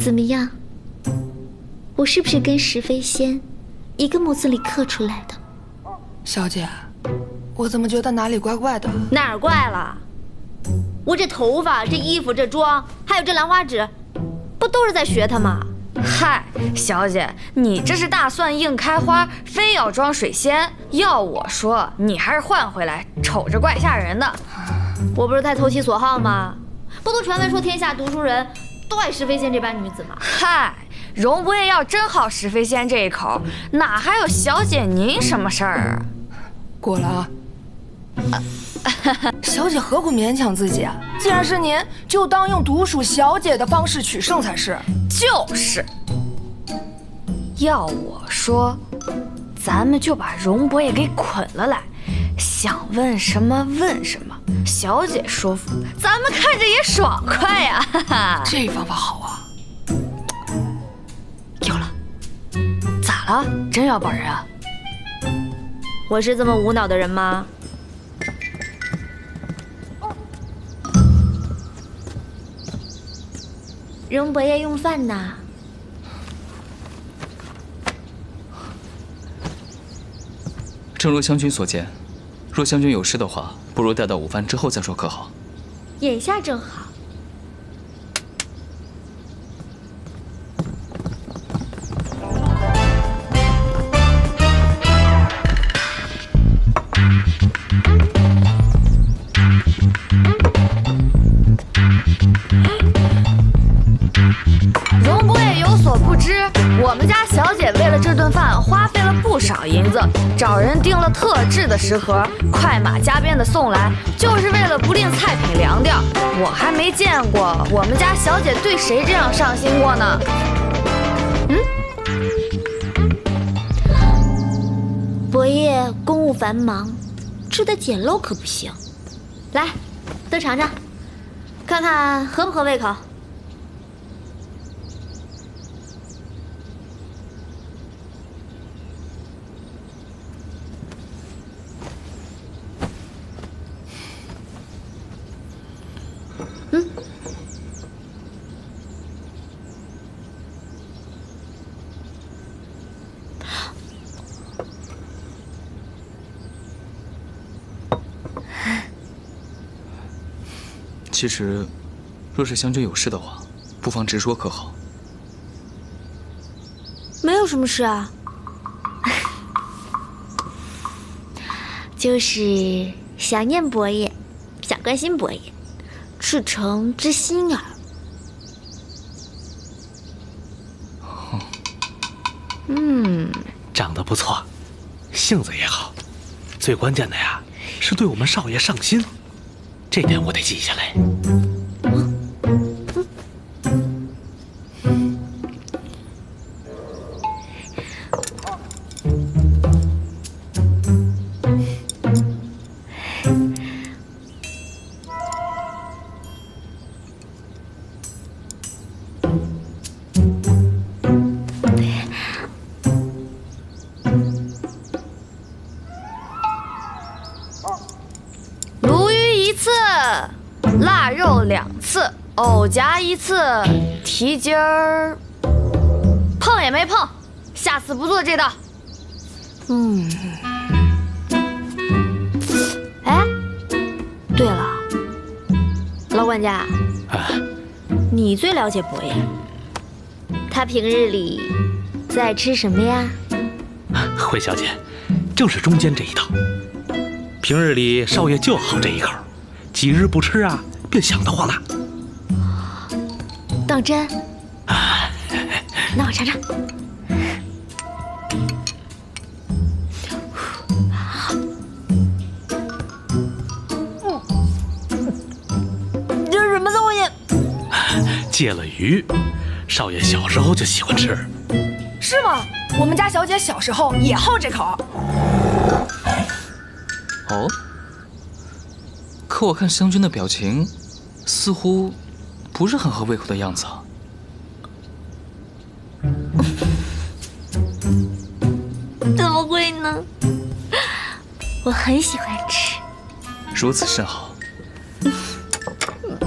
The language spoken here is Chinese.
怎么样？我是不是跟石飞仙一个模子里刻出来的？小姐，我怎么觉得哪里怪怪的？哪儿怪了？我这头发、这衣服、这妆，还有这兰花指，不都是在学他吗？嗨，小姐，你这是大蒜硬开花，非要装水仙。要我说，你还是换回来，瞅着怪吓人的。我不是太投其所好吗？不都传闻说天下读书人都爱石飞仙这般女子吗？嗨，容伯爷要真好石飞仙这一口，哪还有小姐您什么事儿啊？过了啊。小姐何苦勉强自己啊？既然是您，就当用独属小姐的方式取胜才是。就是，要我说，咱们就把容伯爷给捆了来，想问什么问什么，小姐说服，咱们看着也爽快呀！哈哈，这方法好啊！有了，咋了？真要保人啊？我是这么无脑的人吗？容伯爷用饭呢。正如将军所见，若将军有事的话，不如待到午饭之后再说，可好？眼下正好。容伯爷有所不知，我们家小姐为了这顿饭花费了不少银子，找人订了特制的食盒，快马加鞭的送来，就是为了不令菜品凉掉。我还没见过我们家小姐对谁这样上心过呢。伯爷公务繁忙，吃得简陋可不行。来，都尝尝，看看合不合胃口。其实，若是将军有事的话，不妨直说，可好？没有什么事啊，就是想念伯爷，想关心伯爷，赤诚之心耳。长得不错，性子也好，最关键的呀是对我们少爷上心，这点我得记下来。鲈鱼一次，腊肉2次，藕夹1次，蹄筋儿碰也没碰，下次不做这道。哎，对了，老管家，你最了解伯爷，他平日里最爱吃什么呀？惠小姐，正是中间这一道。平日里少爷就好这一口，几日不吃啊，便想得慌了。当真？那我尝尝。这是什么东西？芥了鱼，少爷小时候就喜欢吃。是吗？我们家小姐小时候也好这口。哦，可我看将军的表情，似乎不是很合胃口的样子啊。怎么会呢？我很喜欢吃。如此甚好。